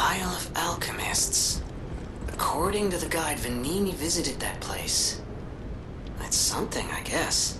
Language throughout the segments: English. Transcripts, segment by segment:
Isle of Alchemists. According to the guide, Vanini visited that place. That's something, I guess.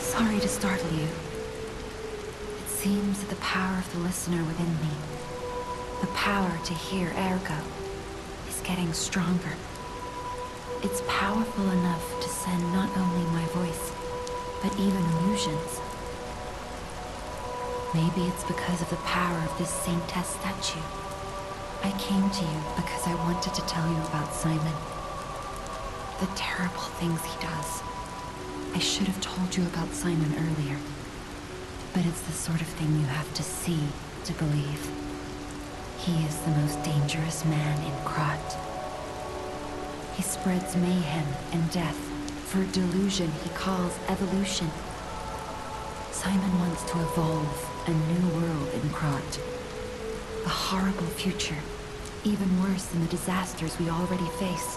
Sorry to startle you. It seems that the power of the listener within me, the power to hear ergo, is getting stronger. It's powerful enough to send not only my voice, but even illusions. Maybe it's because of the power of this saintess statue. I came to you because I wanted to tell you about Simon. The terrible things he does. I should have told you about Simon earlier. But it's the sort of thing you have to see to believe. He is the most dangerous man in Krat. He spreads mayhem and death for a delusion he calls evolution. Simon wants to evolve a new world in Krat. A horrible future, even worse than the disasters we already face.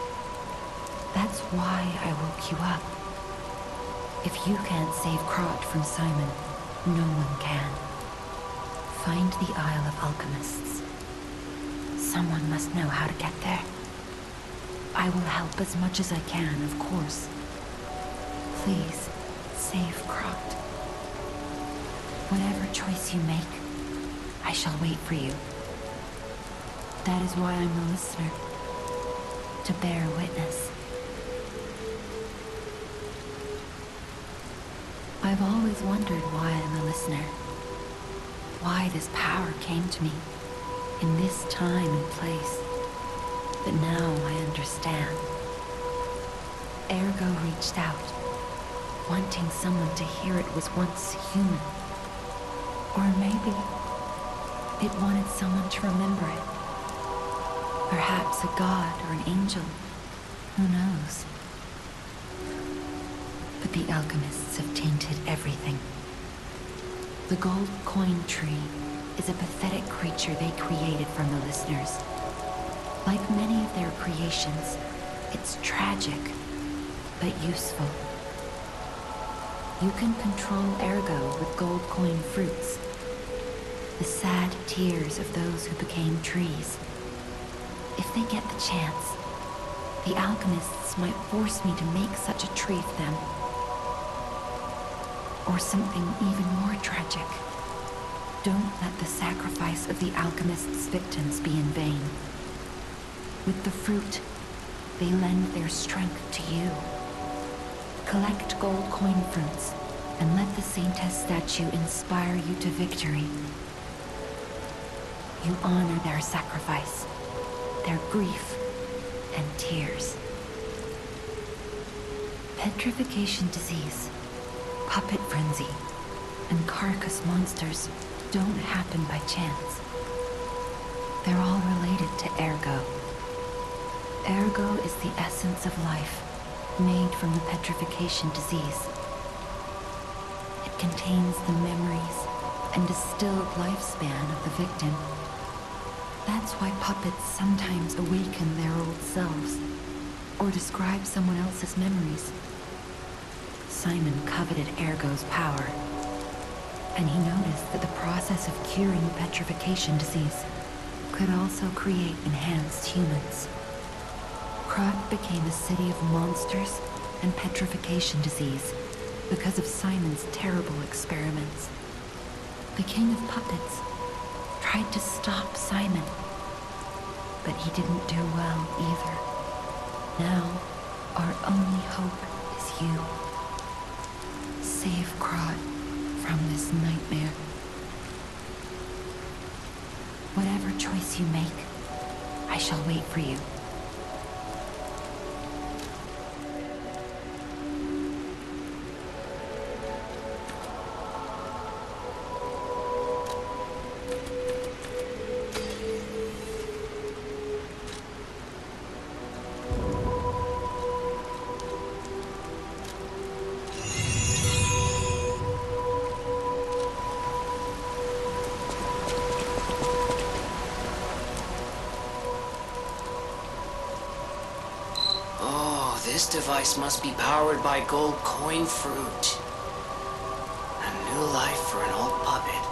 That's why I woke you up. If you can't save Krat from Simon, no one can. Find the Isle of Alchemists. Someone must know how to get there. I will help as much as I can, of course. Please, save Krat. Whatever choice you make, I shall wait for you. That is why I'm a listener. To bear witness. I've always wondered why I'm a listener. Why this power came to me, in this time and place. But now I understand. Ergo reached out, wanting someone to hear it was once human. Or maybe it wanted someone to remember it. Perhaps a god or an angel. Who knows? But the alchemists have tainted everything. The gold coin tree is a pathetic creature they created from the listeners. Like many of their creations, it's tragic, but useful. You can control ergo with gold coin fruits. The sad tears of those who became trees. If they get the chance, the alchemists might force me to make such a tree for them. Or something even more tragic. Don't let the sacrifice of the alchemist's victims be in vain. With the fruit, they lend their strength to you. Collect gold coin fruits and let the Saintess statue inspire you to victory. You honor their sacrifice, their grief, and tears. Petrification disease, puppet frenzy, and carcass monsters don't happen by chance. They're all related to Ergo. Ergo is the essence of life, made from the petrification disease. It contains the memories and distilled lifespan of the victim. That's why puppets sometimes awaken their old selves, or describe someone else's memories. Simon coveted Ergo's power, and he noticed that the process of curing petrification disease could also create enhanced humans. Krat became a city of monsters and petrification disease because of Simon's terrible experiments. The king of puppets tried to stop Simon, but he didn't do well either. Now, our only hope is you. Save Krat from this nightmare. Whatever choice you make, I shall wait for you. This device must be powered by gold coin fruit. A new life for an old puppet.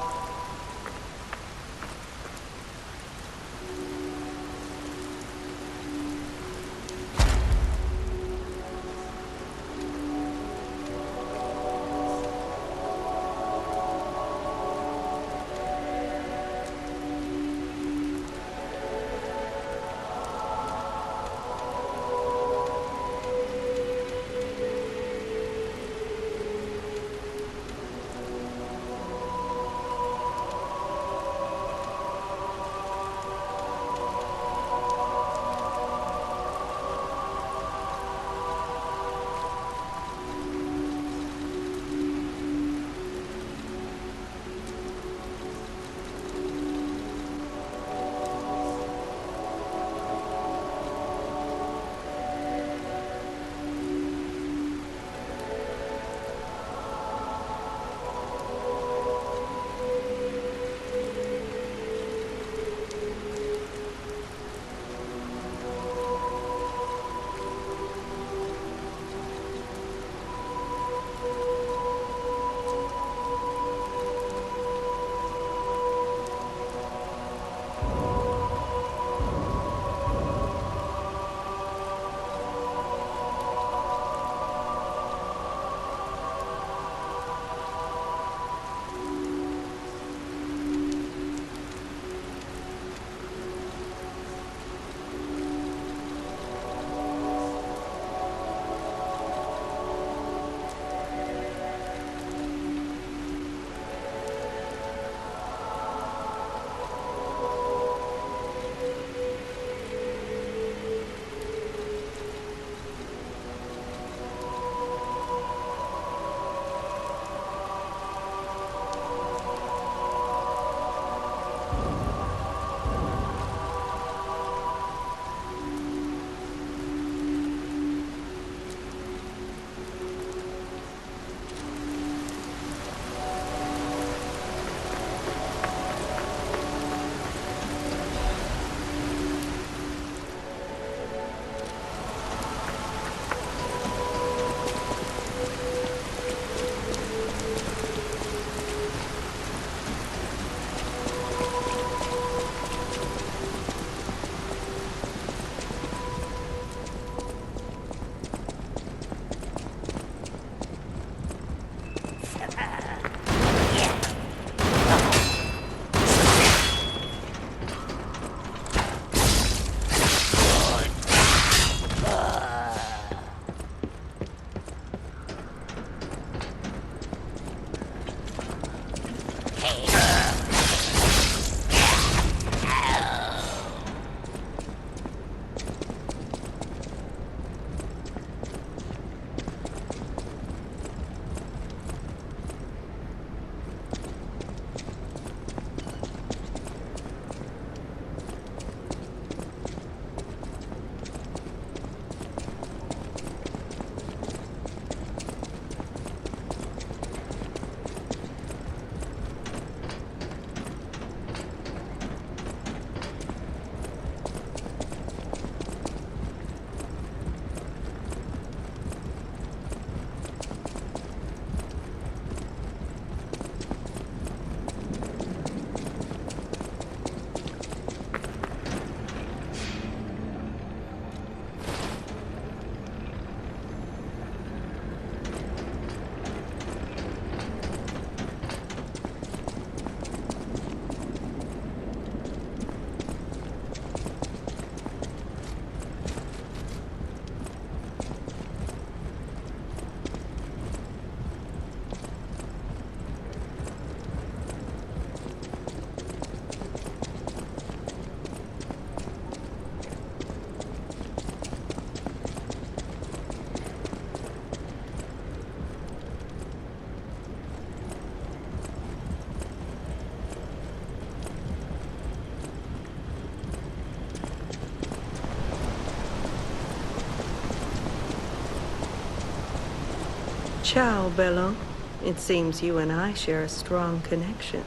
Ciao, Bello. It seems you and I share a strong connection.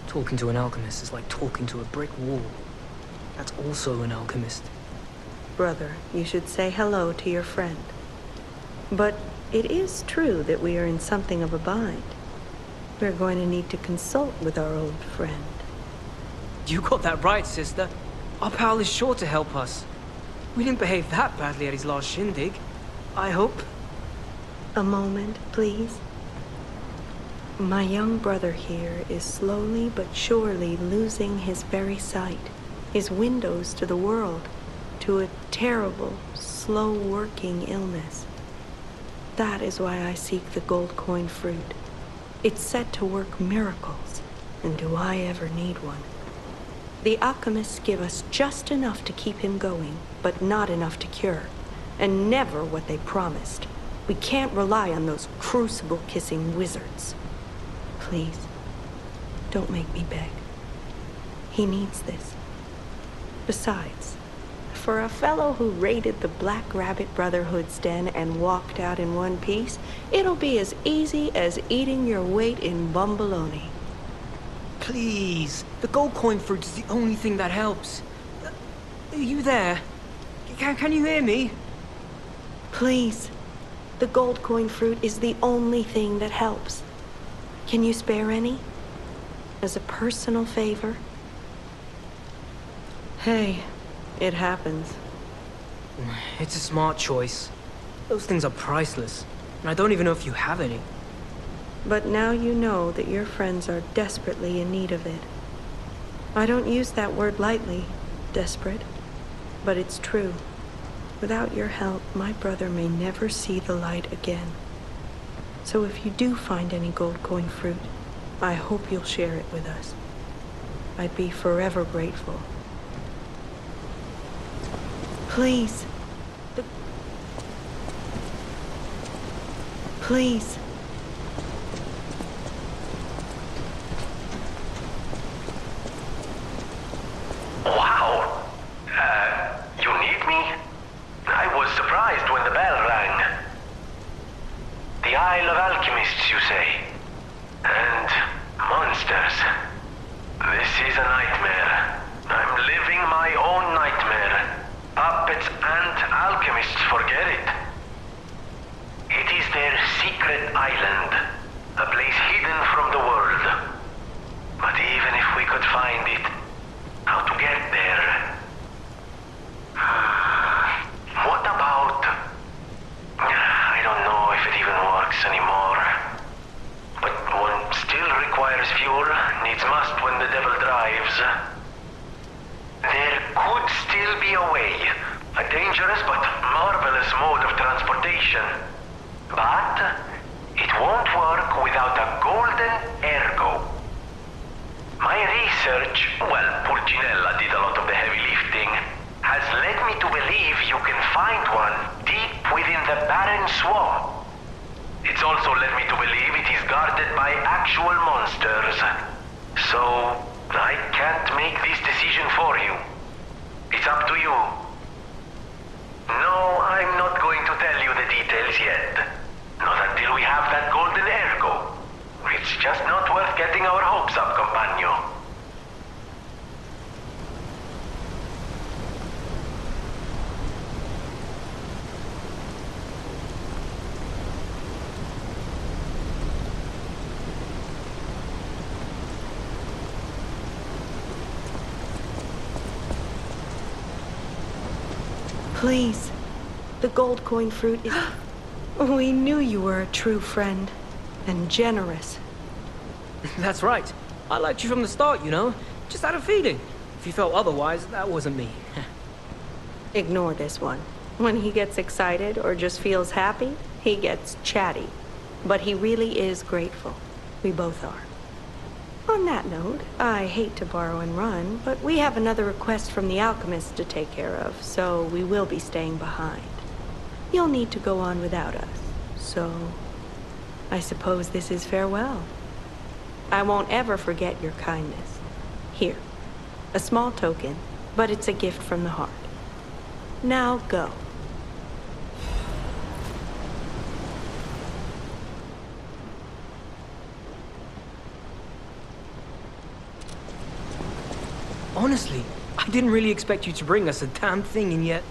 Talking to an alchemist is like talking to a brick wall. That's also an alchemist. Brother, you should say hello to your friend. But it is true that we are in something of a bind. We're going to need to consult with our old friend. You got that right, sister. Our pal is sure to help us. We didn't behave that badly at his last shindig. I hope. A moment, please. My young brother here is slowly but surely losing his very sight, his windows to the world, to a terrible, slow-working illness. That is why I seek the gold coin fruit. It's said to work miracles, and do I ever need one? The alchemists give us just enough to keep him going, but not enough to cure, and never what they promised. We can't rely on those crucible-kissing wizards. Please, don't make me beg. He needs this. Besides, for a fellow who raided the Black Rabbit Brotherhood's den and walked out in one piece, it'll be as easy as eating your weight in bumbaloni. Please. The gold coin fruit is the only thing that helps. Are you there? Can you hear me? Please. The gold coin fruit is the only thing that helps. Can you spare any? As a personal favor? Hey, it happens. It's a smart choice. Those things are priceless, and I don't even know if you have any. But now you know that your friends are desperately in need of it. I don't use that word lightly, desperate, but it's true. Without your help, my brother may never see the light again. So if you do find any gold coin fruit, I hope you'll share it with us. I'd be forever grateful. Please. Please. Wow! You need me? I was surprised when the bell rang. The Isle of Alchemists, you say? And monsters. This is a nightmare. I'm living my own nightmare. Puppets and alchemists forget it. It is their secret island, a place hidden from the world. But even if we could find it, how to get there? What about... I don't know if it even works anymore. But one still requires fuel, needs must when the devil drives. There could still be a way. A dangerous but marvelous mode of transportation. But it won't work without a golden ergo. My research, well, Pulcinella did a lot of the heavy lifting, has led me to believe you can find one deep within the barren swamp. It's also led me to believe it is guarded by actual monsters. So, I can't make this decision for you. It's up to you. No, I'm not going to tell you the details yet. Not until we have that golden ergo. It's just not worth getting our hopes up, compagno. Please. The gold coin fruit is... We knew you were a true friend. And generous. That's right. I liked you from the start, you know? Just had a feeling. If you felt otherwise, that wasn't me. Ignore this one. When he gets excited or just feels happy, he gets chatty. But he really is grateful. We both are. On that note, I hate to borrow and run, but we have another request from the alchemist to take care of, so we will be staying behind. You'll need to go on without us, so I suppose this is farewell. I won't ever forget your kindness. Here, a small token, but it's a gift from the heart. Now go. Honestly, I didn't really expect you to bring us a damn thing, and yet...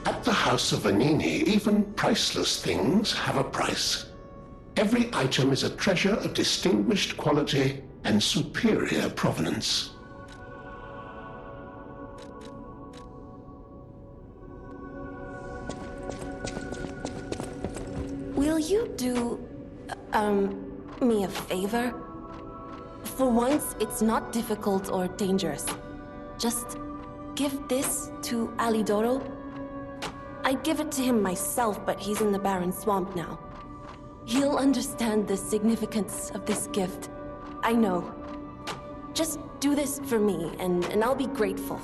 At the House of Vanini, even priceless things have a price. Every item is a treasure of distinguished quality and superior provenance. Will you do, me a favor? For once, it's not difficult or dangerous. Just give this to Alidoro. I'd give it to him myself, but he's in the barren swamp now. He'll understand the significance of this gift. I know. Just do this for me, and I'll be grateful.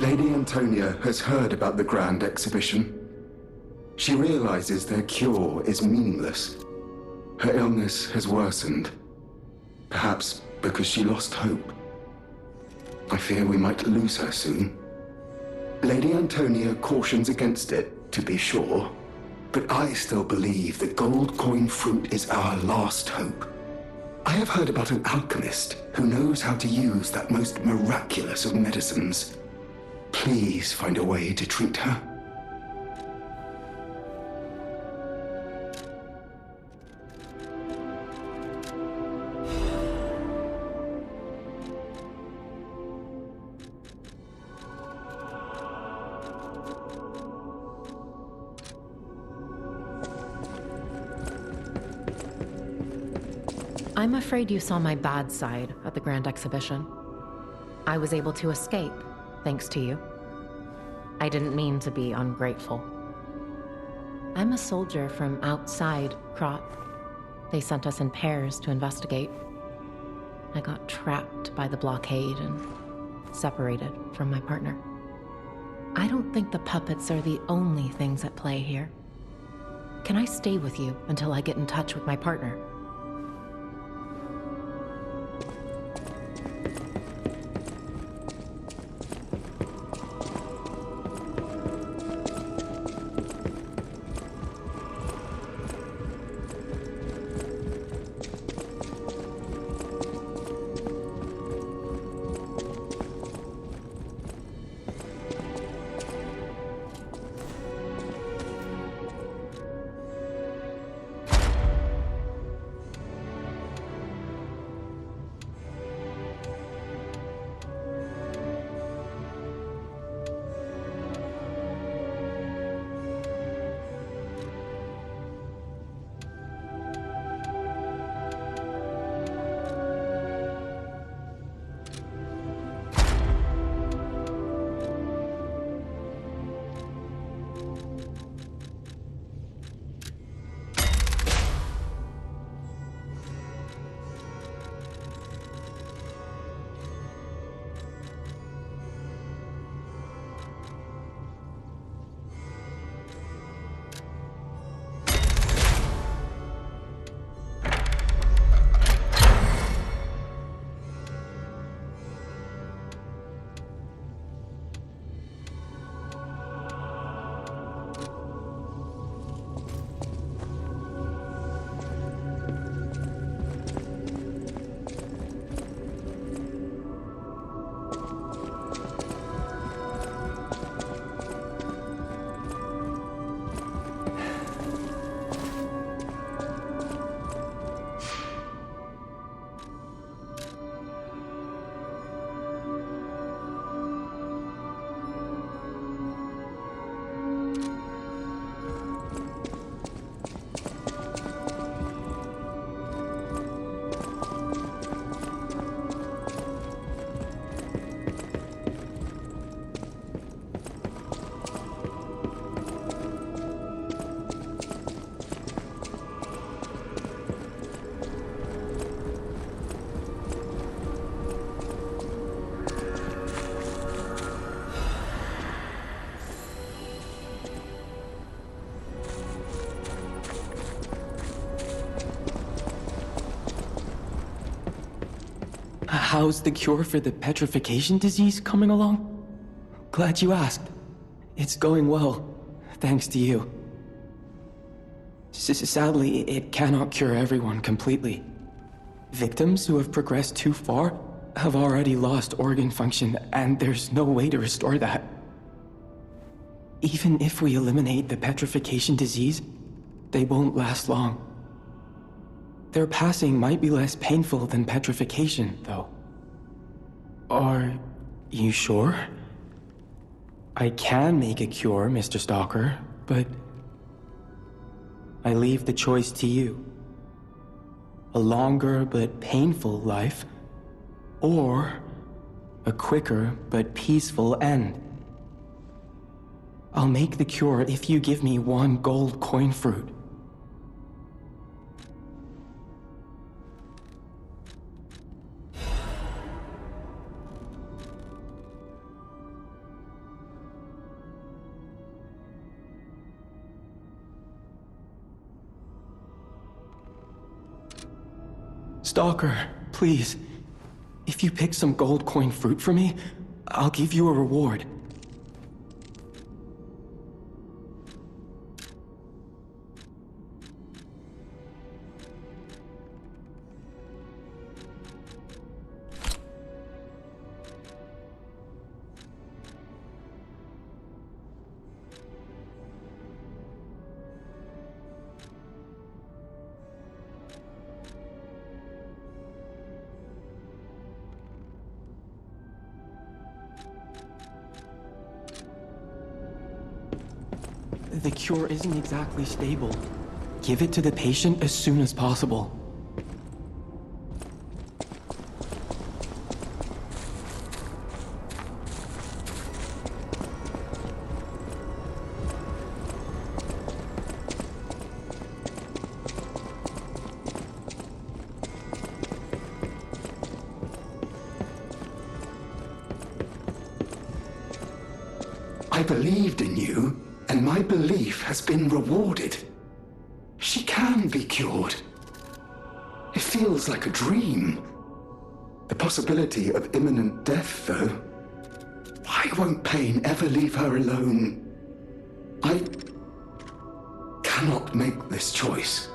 Lady Antonia has heard about the Grand Exhibition. She realizes their cure is meaningless. Her illness has worsened. Perhaps because she lost hope. I fear we might lose her soon. Lady Antonia cautions against it, to be sure. But I still believe the gold coin fruit is our last hope. I have heard about an alchemist who knows how to use that most miraculous of medicines. Please find a way to treat her. I'm afraid you saw my bad side at the Grand Exhibition. I was able to escape, thanks to you. I didn't mean to be ungrateful. I'm a soldier from outside Krot. They sent us in pairs to investigate. I got trapped by the blockade and separated from my partner. I don't think the puppets are the only things at play here. Can I stay with you until I get in touch with my partner? How's the cure for the petrification disease coming along? Glad you asked. It's going well, thanks to you. Sadly, it cannot cure everyone completely. Victims who have progressed too far have already lost organ function, and there's no way to restore that. Even if we eliminate the petrification disease, they won't last long. Their passing might be less painful than petrification, though. Are you sure? I can make a cure, Mr. Stalker, but I leave the choice to you. A longer but painful life, or a quicker but peaceful end. I'll make the cure if you give me one gold coin fruit. Stalker, please. If you pick some gold coin fruit for me, I'll give you a reward. The cure isn't exactly stable. Give it to the patient as soon as possible. believed in you, and my belief has been rewarded. She can be cured. It feels like a dream. The possibility of imminent death, though. Why won't pain ever leave her alone? I cannot make this choice.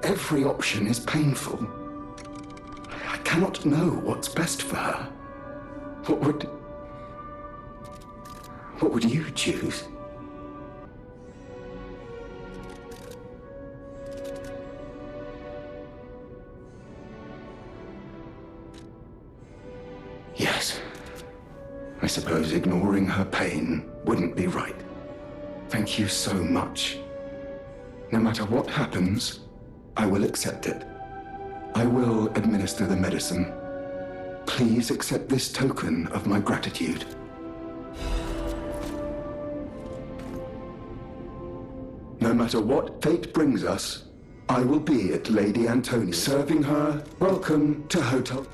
Every option is painful. I cannot know what's best for her. What would you choose? Yes. I suppose ignoring her pain wouldn't be right. Thank you so much. No matter what happens, I will accept it. I will administer the medicine. Please accept this token of my gratitude. No matter what fate brings us, I will be at Lady Antonia's, serving her. Welcome to Hotel.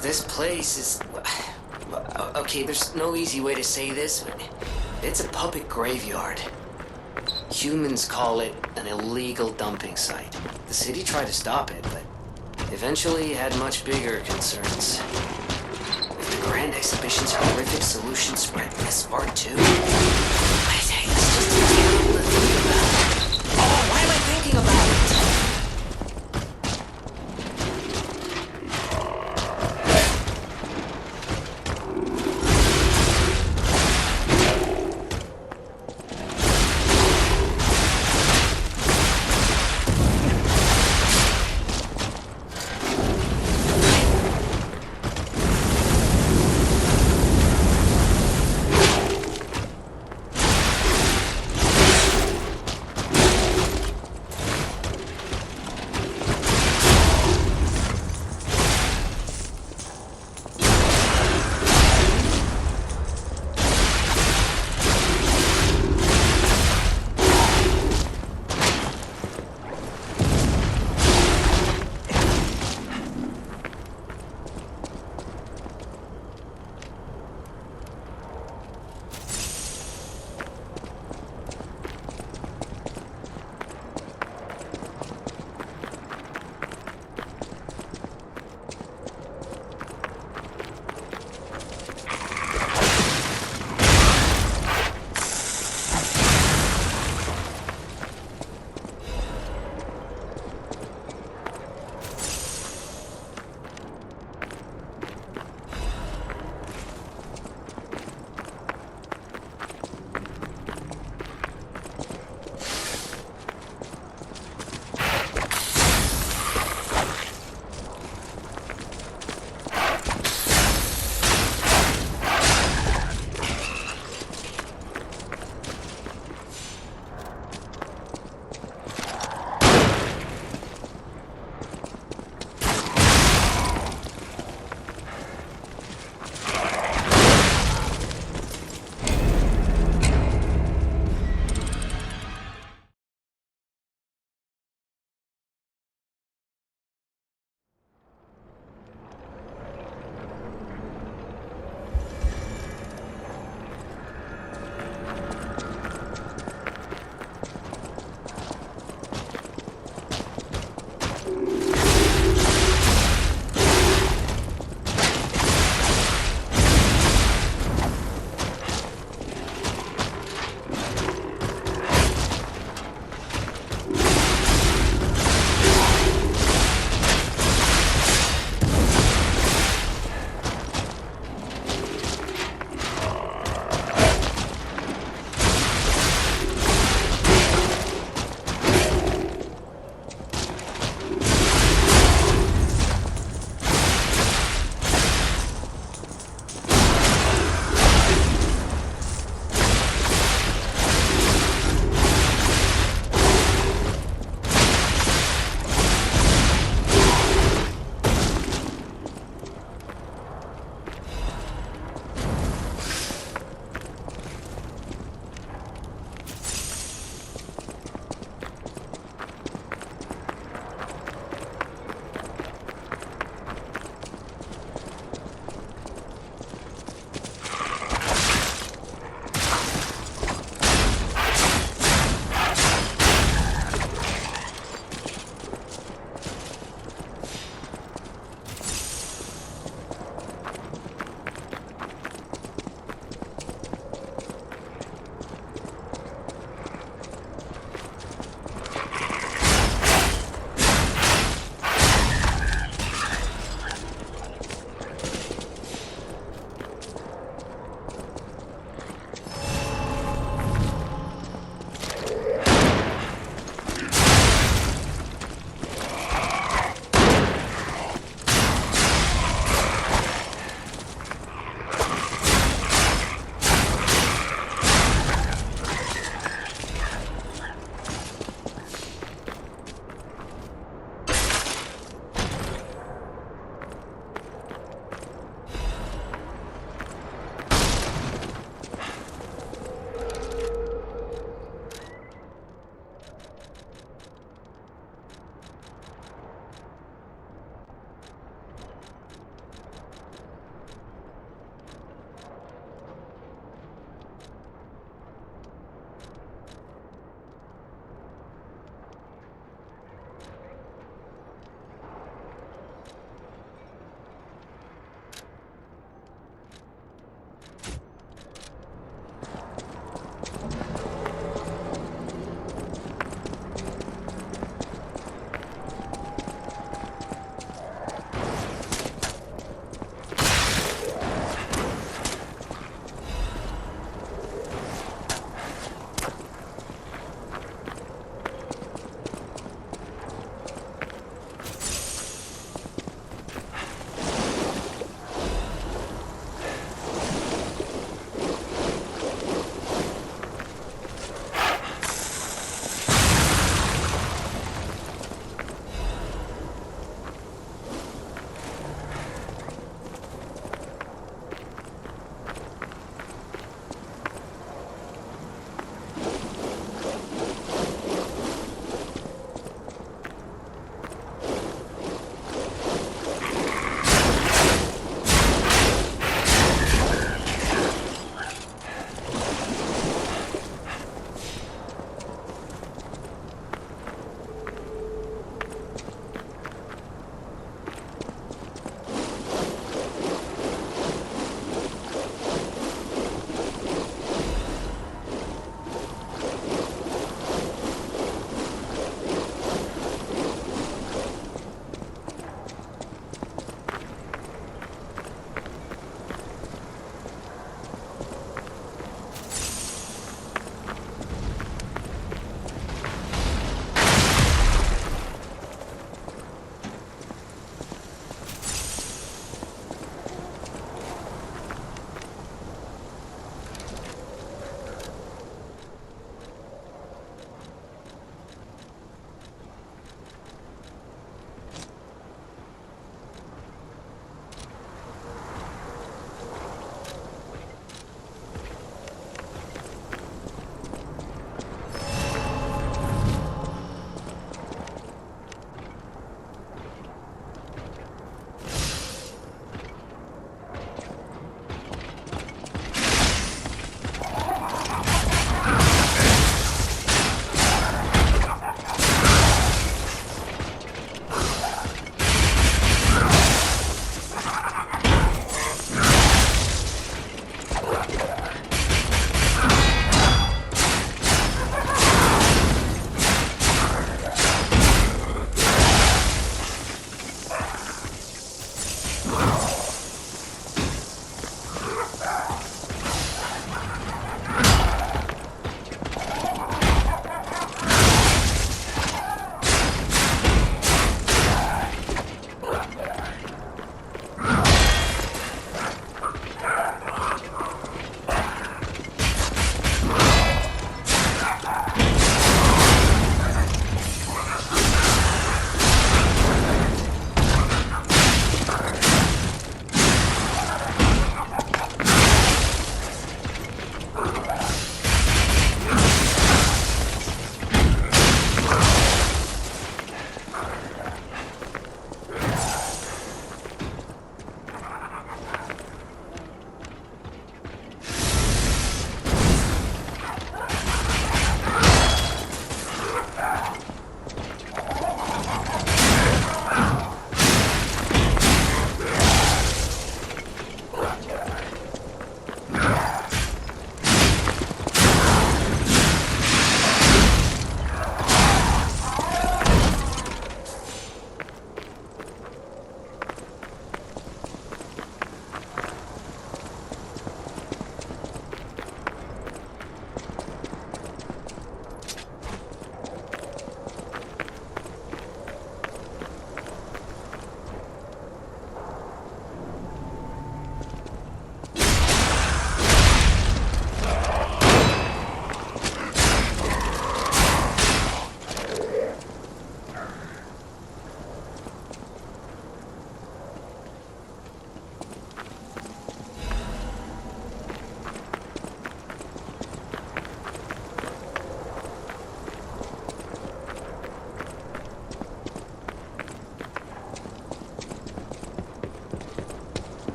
This place is... Okay, there's no easy way to say this, but it's a puppet graveyard. Humans call it an illegal dumping site. The city tried to stop it, but eventually had much bigger concerns. If the Grand Exhibition's horrific solution spread this far too... Hey, it's just terrible to think about. Oh, why am I thinking about it?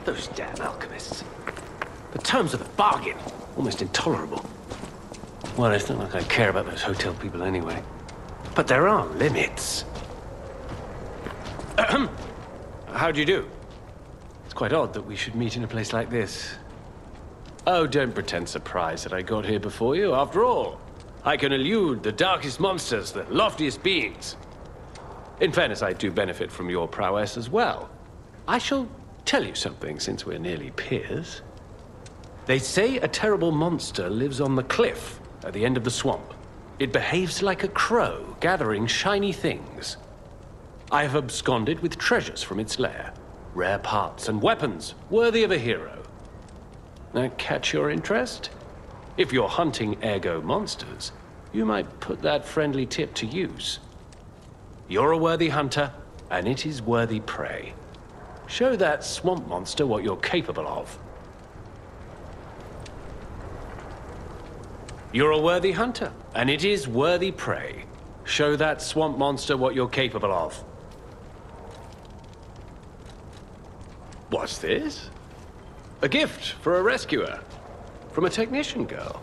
Those damn alchemists. The terms of the bargain, almost intolerable. Well, it's not like I care about those hotel people anyway. But there are limits. Ahem. How do you do? It's quite odd that we should meet in a place like this. Oh, don't pretend surprised that I got here before you. After all, I can elude the darkest monsters, the loftiest beings. In fairness, I do benefit from your prowess as well. I shall tell you something, since we're nearly peers. They say a terrible monster lives on the cliff at the end of the swamp. It behaves like a crow, gathering shiny things. I have absconded with treasures from its lair. Rare parts and weapons, worthy of a hero. That catch your interest? If you're hunting ergo monsters, you might put that friendly tip to use. You're a worthy hunter, and it is worthy prey. Show that swamp monster what you're capable of. You're a worthy hunter, and it is worthy prey. Show that swamp monster what you're capable of. What's this? A gift for a rescuer. From a technician girl.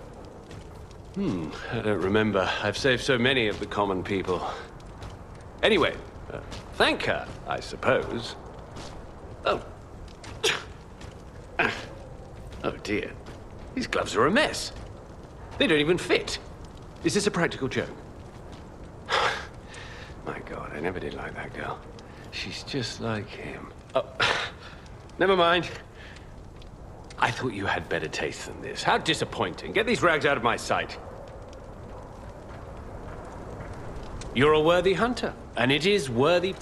I don't remember. I've saved so many of the common people. Anyway, thank her, I suppose. Oh. Oh dear. These gloves are a mess. They don't even fit. Is this a practical joke? My God, I never did like that girl. She's just like him. Oh, never mind. I thought you had better taste than this. How disappointing. Get these rags out of my sight. You're a worthy hunter, and it is worthy...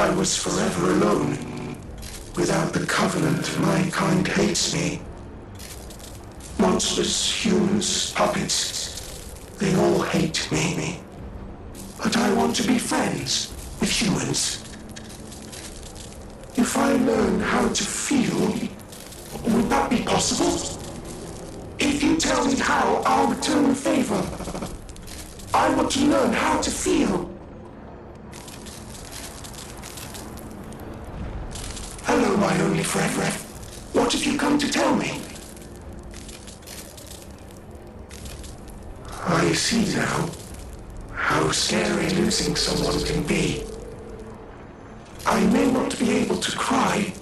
I was forever alone. Without the Covenant, my kind hates me. Monsters, humans, puppets, they all hate me. But I want to be friends with humans. If I learn how to feel, would that be possible? If you tell me how, I'll return the favor. I want to learn how to feel. Hello, my only friend. What have you come to tell me? I see now how scary losing someone can be. I may not be able to cry,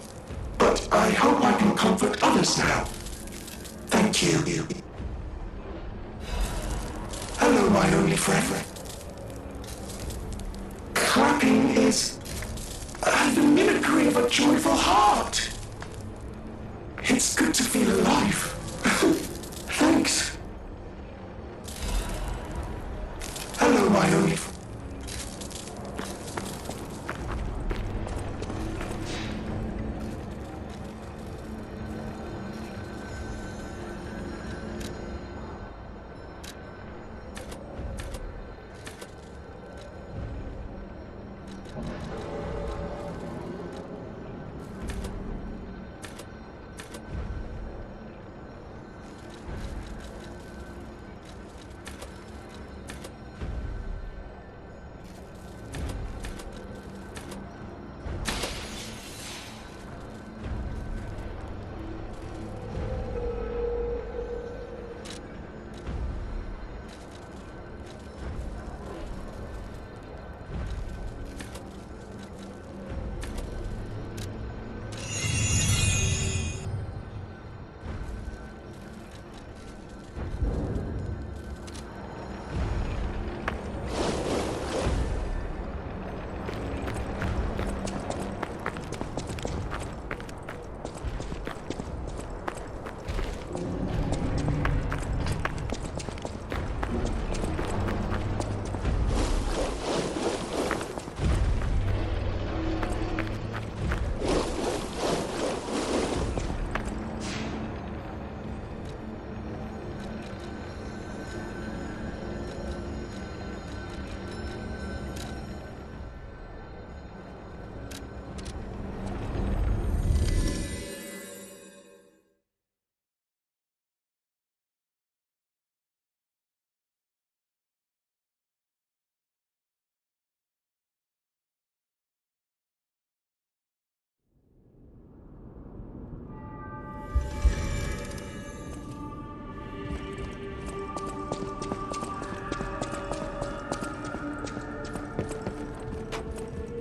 but I hope I can comfort others now. Thank you. Hello, my only friend. Clapping is the mimicry of a joyful heart. It's good to feel alive. Thanks. Hello, my only friend.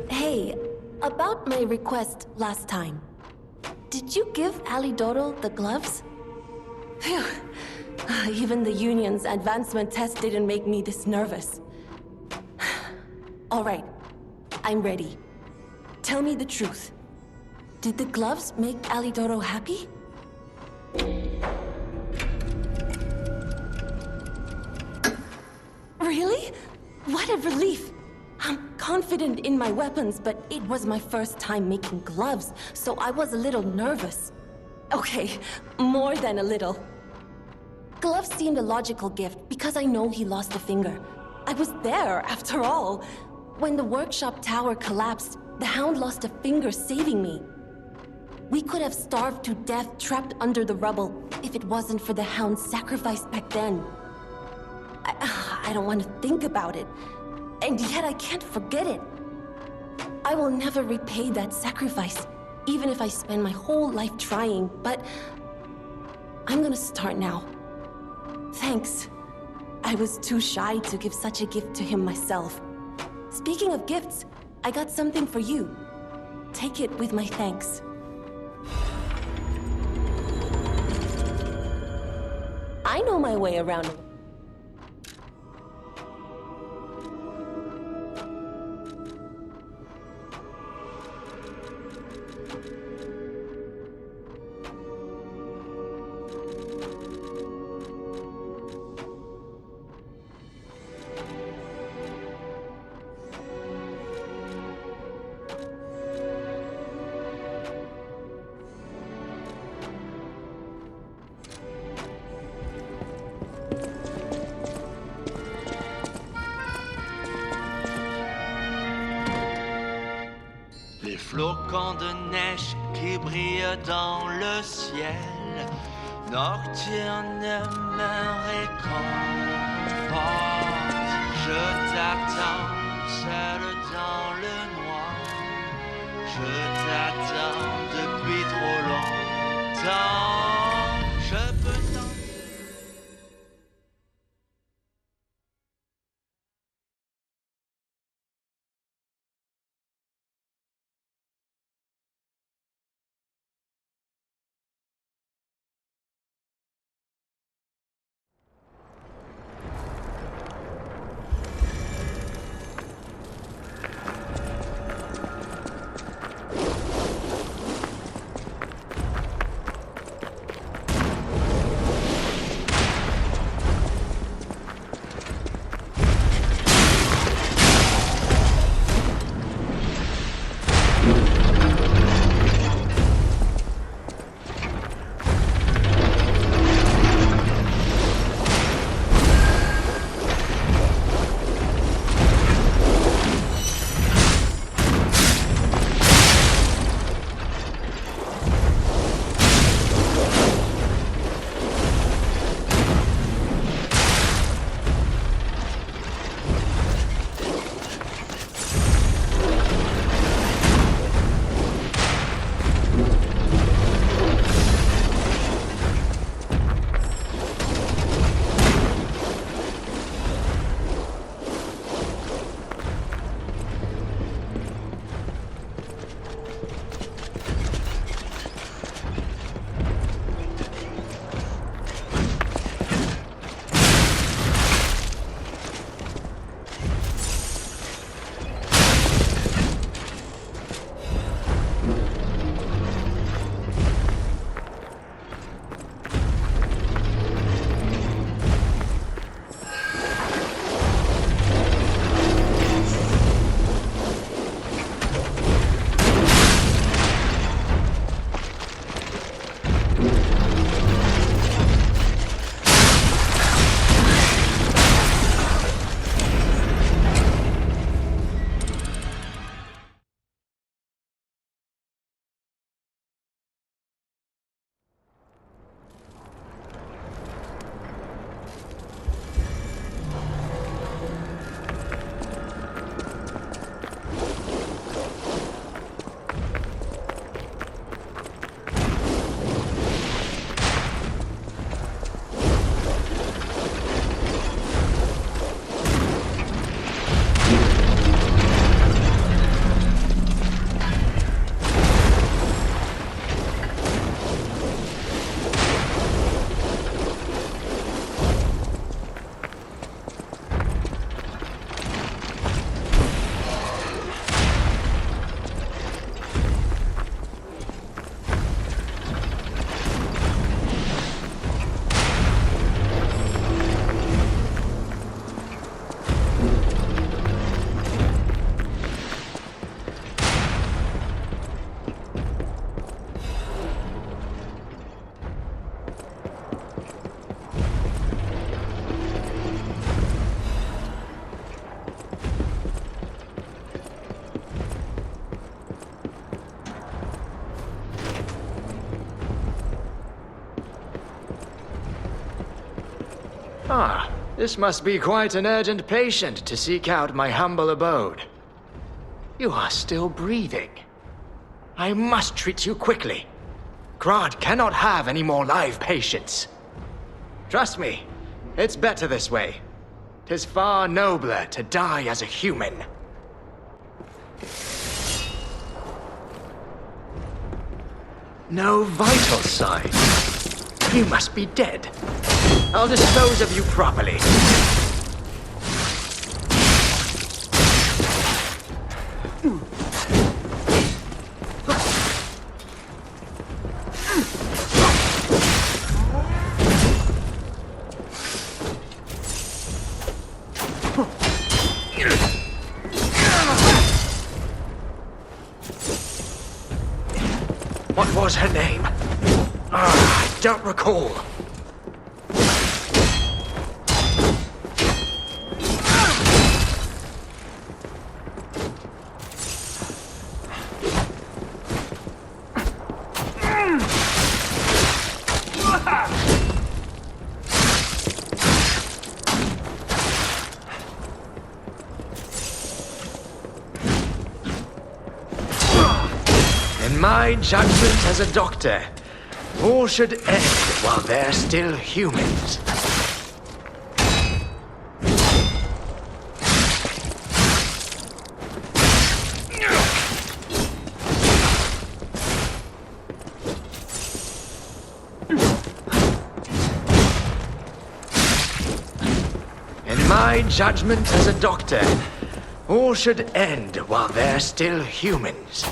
Hey, about my request last time. Did you give Alidoro the gloves? Phew. Even the Union's advancement test didn't make me this nervous. All right, I'm ready. Tell me the truth. Did the gloves make Alidoro happy? Really? What a relief! I'm confident in my weapons, but it was my first time making gloves, so I was a little nervous. Okay, more than a little. Gloves seemed a logical gift because I know he lost a finger. I was there, after all. When the workshop tower collapsed, the Hound lost a finger saving me. We could have starved to death trapped under the rubble if it wasn't for the Hound's sacrifice back then. I don't want to think about it. And yet I can't forget it. I will never repay that sacrifice, even if I spend my whole life trying, but I'm gonna start now. Thanks. I was too shy to give such a gift to him myself. Speaking of gifts, I got something for you. Take it with my thanks. I know my way around it. flocons de neige qui brillent dans le ciel, nocturne me réconforte. Je t'attends seul dans le noir, je t'attends depuis trop longtemps. Je peux t'en... Ah, this must be quite an urgent patient to seek out my humble abode. You are still breathing. I must treat you quickly. Grodd cannot have any more live patients. Trust me, it's better this way. 'Tis far nobler to die as a human. No vital sign. You must be dead. I'll dispose of you properly. What was her name? I don't recall. my judgment as a doctor, all should end while they're still humans. In my judgment as a doctor, all should end while they're still humans.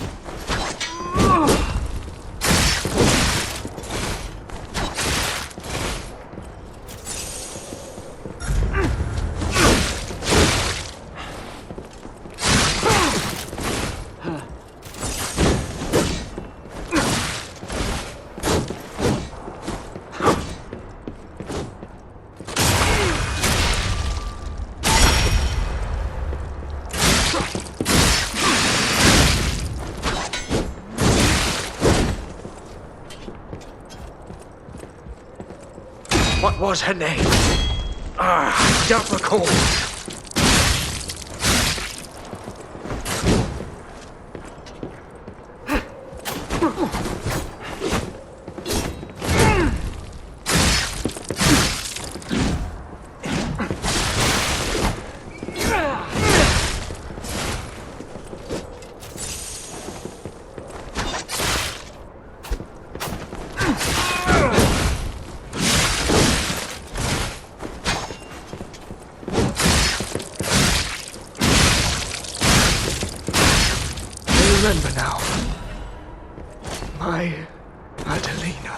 What was her name? I don't recall. Remember now. My Adelina.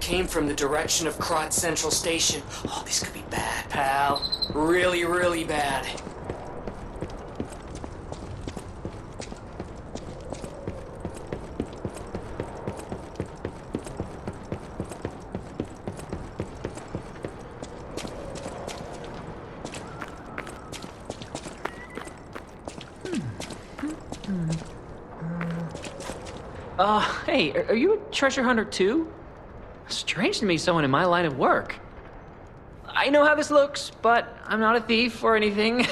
came from the direction of Krot Central Station. Oh, this could be bad, pal. Really, really bad. Hey, are you a treasure hunter too? Strange to me, someone in my line of work. I know how this looks, but I'm not a thief or anything.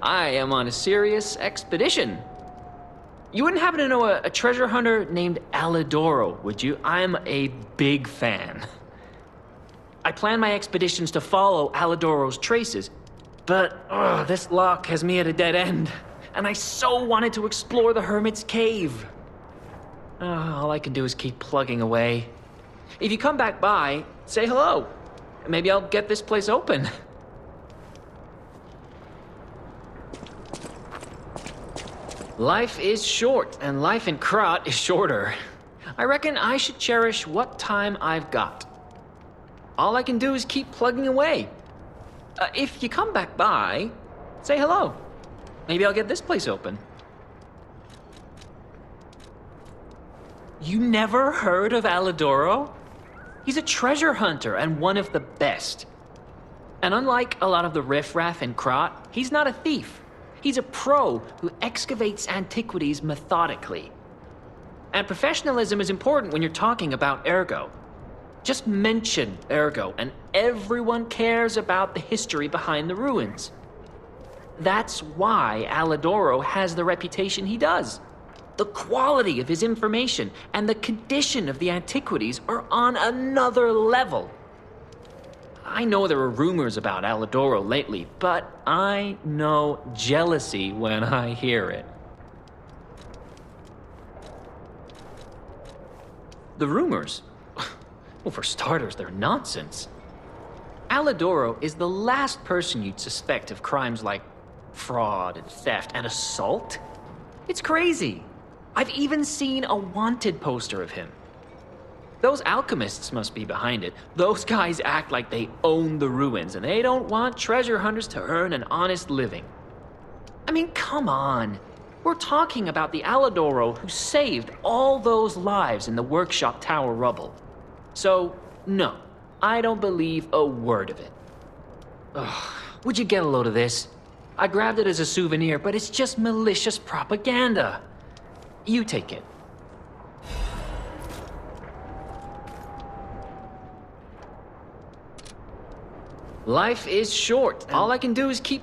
I am on a serious expedition. You wouldn't happen to know a treasure hunter named Alidoro, would you? I'm a big fan. I plan my expeditions to follow Alidoro's traces, but this lock has me at a dead end, and I so wanted to explore the Hermit's Cave. All I can do is keep plugging away. If you come back by, say hello. Maybe I'll get this place open. Life is short, and life in Krot is shorter. I reckon I should cherish what time I've got. All I can do is keep plugging away. If you come back by, say hello. Maybe I'll get this place open. You never heard of Alidoro? He's a treasure hunter and one of the best. And unlike a lot of the riffraff in Krot, he's not a thief. He's a pro who excavates antiquities methodically. And professionalism is important when you're talking about Ergo. Just mention Ergo and everyone cares about the history behind the ruins. That's why Alidoro has the reputation he does. The quality of his information and the condition of the antiquities are on another level. I know there are rumors about Alidoro lately, but I know jealousy when I hear it. The rumors? Well, for starters, they're nonsense. Alidoro is the last person you'd suspect of crimes like fraud and theft and assault. It's crazy. I've even seen a wanted poster of him. Those alchemists must be behind it. Those guys act like they own the ruins, and they don't want treasure hunters to earn an honest living. I mean, come on. We're talking about the Alidoro who saved all those lives in the workshop tower rubble. So, no, I don't believe a word of it. Ugh, would you get a load of this? I grabbed it as a souvenir, but it's just malicious propaganda. You take it. Life is short. All I can do is keep...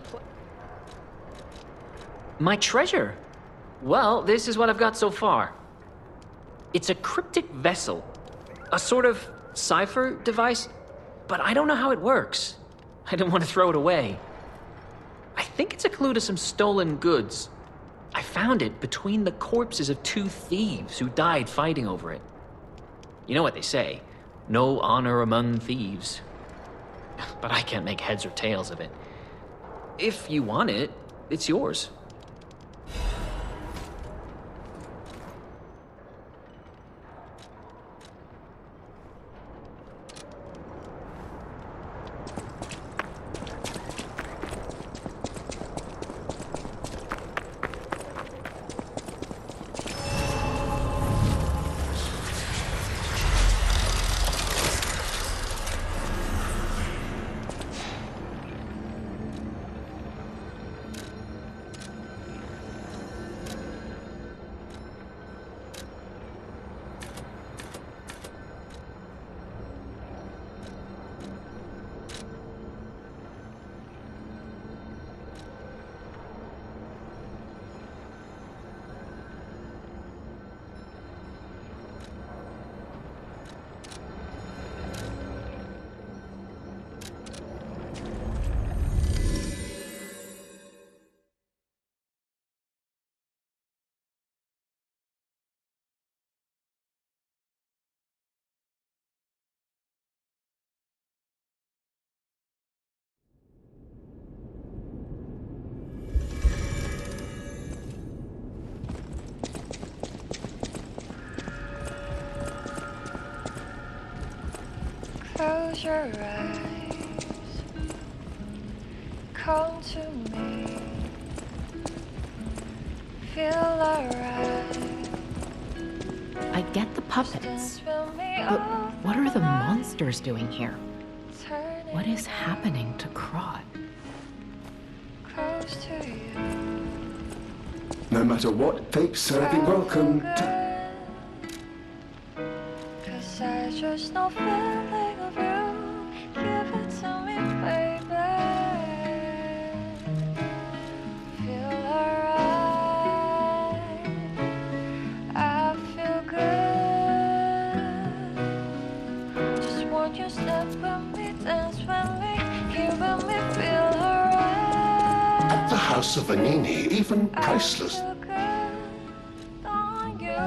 My treasure? Well, this is what I've got so far. It's a cryptic vessel. A sort of cipher device, but I don't know how it works. I don't want to throw it away. I think it's a clue to some stolen goods. I found it between the corpses of 2 thieves who died fighting over it. You know what they say, no honor among thieves. But I can't make heads or tails of it. If you want it, it's yours. Close your eyes. Come to me. Feel alright. I get the puppets, but what are the monsters doing here? What is happening to Crod? Close to you. No matter what fate's serving, welcome to... 'Cause I just know feeling of you. Give it to me, baby. Feel alright. I feel good. Just want you step with me, dance with me, here with me, feel alright. At the House of Vanini, even priceless. Feel good on you.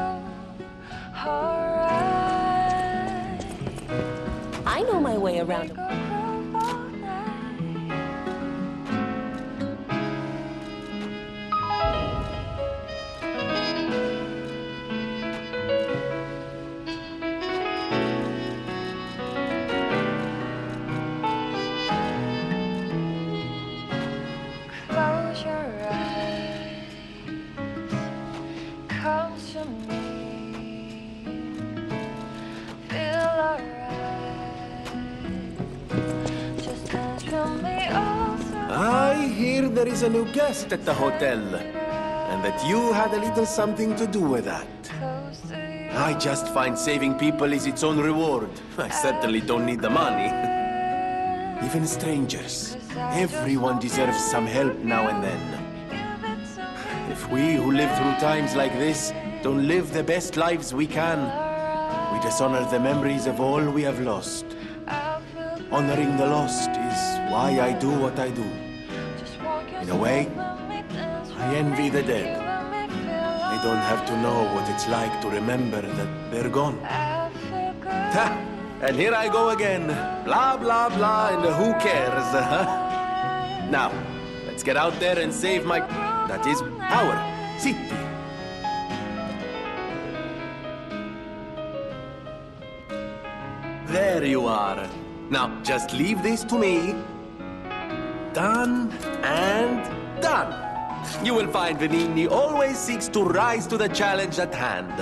Alright. I know my way around. Go groove all night. Close your eyes. Come to me. Feel alright. Just dance with me all through. I hear there is a new guest at the hotel, and that you had a little something to do with that. Close to you. I just find saving people is its own reward. I certainly don't need the money. Even strangers. Everyone deserves some help now and then. If we who live through times like this don't live the best lives we can, we dishonor the memories of all we have lost. Honoring the lost is why I do what I do. In a way, I envy the dead. They don't have to know what it's like to remember that they're gone. Ha! And here I go again. Blah, blah, blah, and who cares? Huh? Now, let's get out there and save my... that is, our city. There you are. Now, just leave this to me. Done and done. You will find Vanini always seeks to rise to the challenge at hand.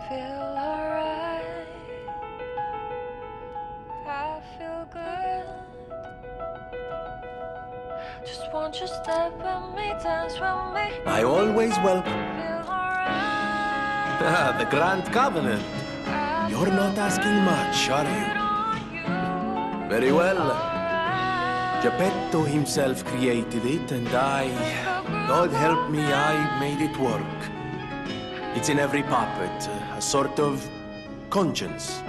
Feel alright. I feel good. Just want you step with me, dance with me. I always welcome. Feel alright. Ah, the Grand Covenant. You're not asking much, are you? Very well. Geppetto himself created it, and God help me, I made it work. It's in every puppet, a sort of conscience.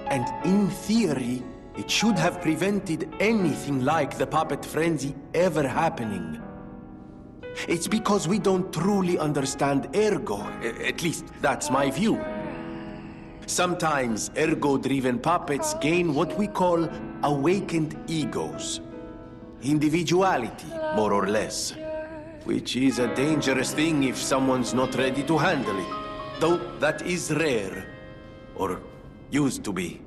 And in theory, it should have prevented anything like the puppet frenzy ever happening. It's because we don't truly understand ergo. At least, that's my view. Sometimes ergo-driven puppets gain what we call awakened egos. Individuality, more or less. Which is a dangerous thing if someone's not ready to handle it. Though that is rare. Or used to be.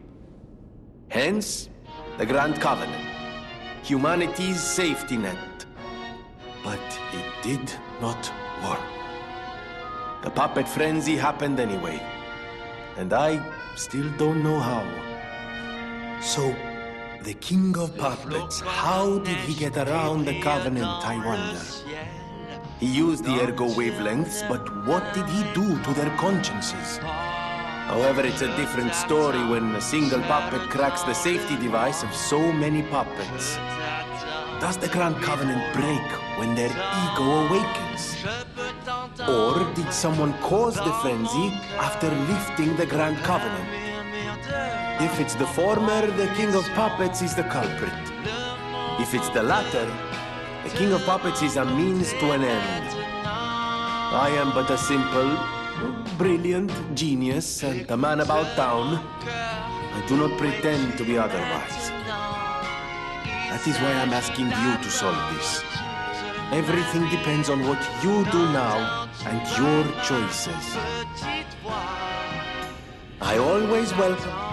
Hence, the Grand Covenant. Humanity's safety net. But it did not work. The puppet frenzy happened anyway. And I still don't know how. So, the King of Puppets, how did he get around the Covenant, I wonder? He used the ergo wavelengths, but what did he do to their consciences? However, it's a different story when a single puppet cracks the safety device of so many puppets. Does the Grand Covenant break when their ego awakens? Or did someone cause the frenzy after lifting the Grand Covenant? If it's the former, the King of Puppets is the culprit. If it's the latter, the King of Puppets is a means to an end. I am but a simple, brilliant genius and a man about town. I do not pretend to be otherwise. That is why I'm asking you to solve this. Everything depends on what you do now and your choices. I always welcome.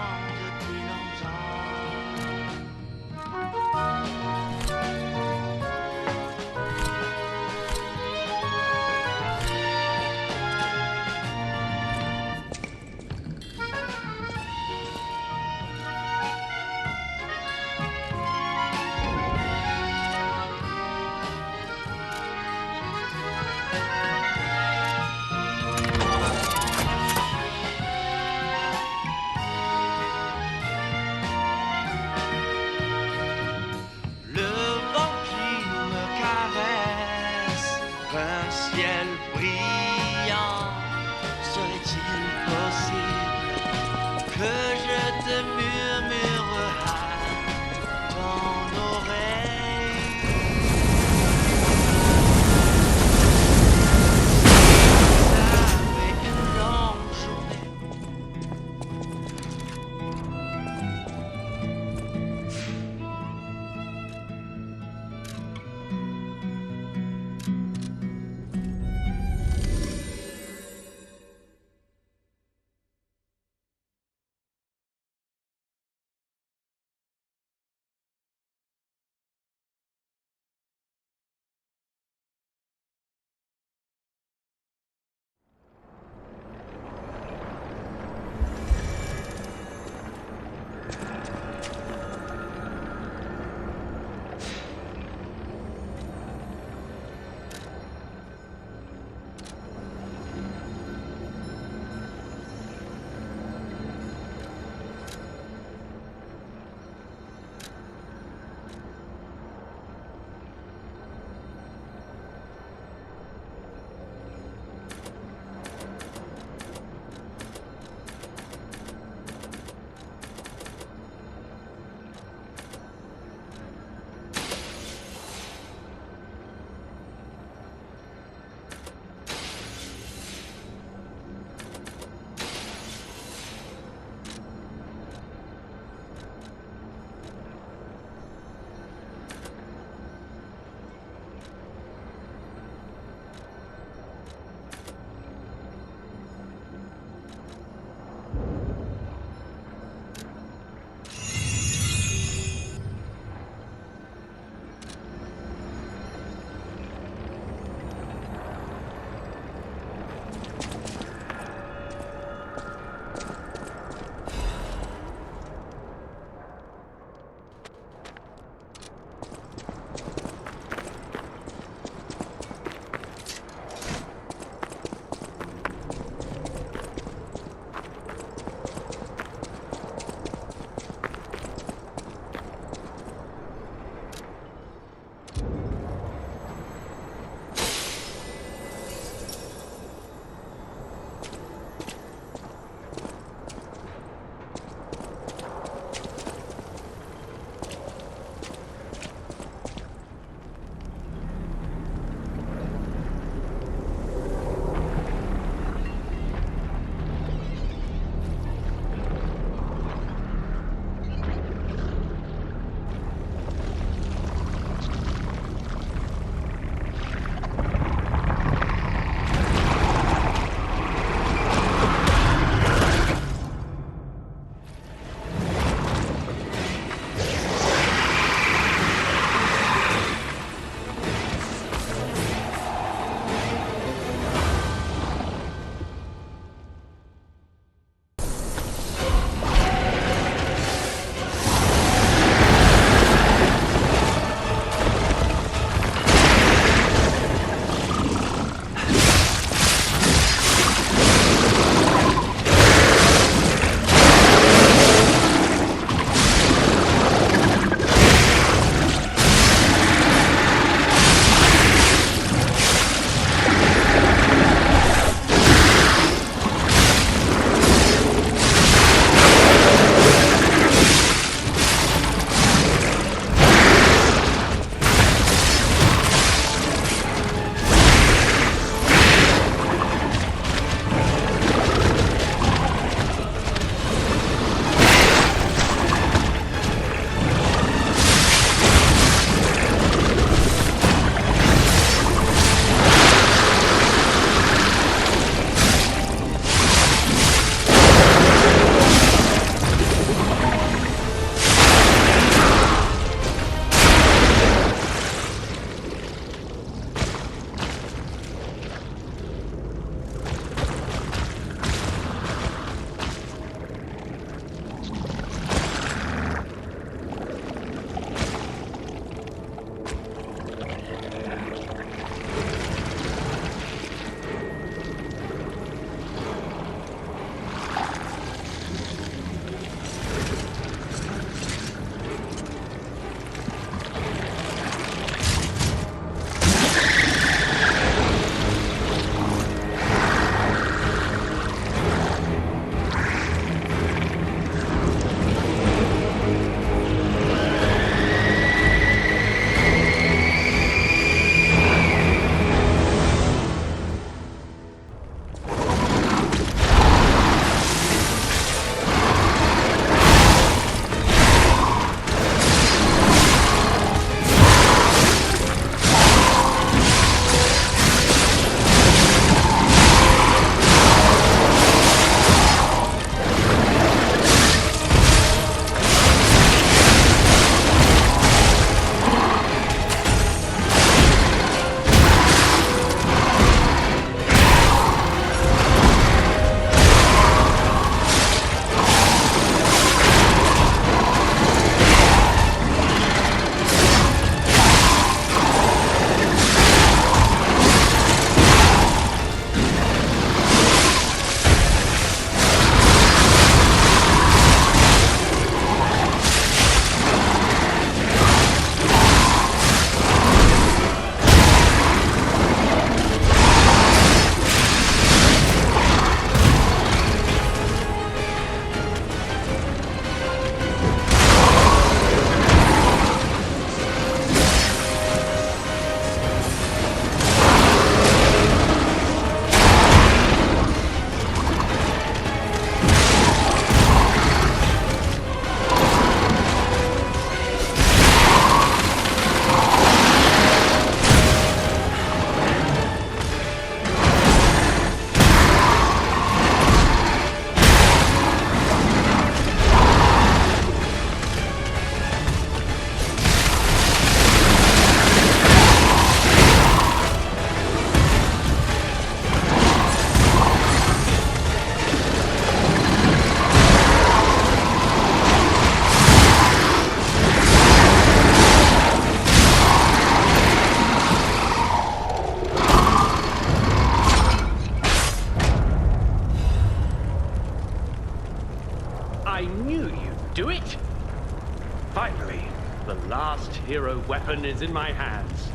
weapon is in my hands.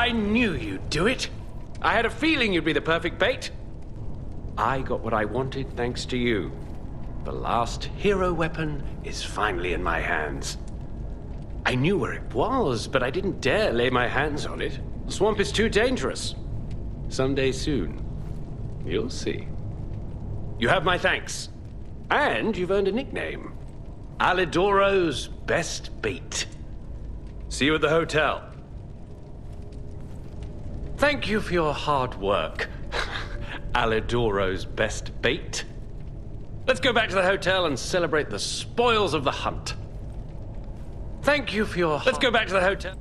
I knew you'd do it. I had a feeling you'd be the perfect bait. I got what I wanted thanks to you. The last hero weapon is finally in my hands. I knew where it was, but I didn't dare lay my hands on it. The swamp is too dangerous. Someday soon, you'll see. You have my thanks. And you've earned a nickname. Alidoro's best bait. See you at the hotel. Thank you for your hard work, Alidoro's best bait. Let's go back to the hotel and celebrate the spoils of the hunt. Thank you for your... Let's go back to the hotel.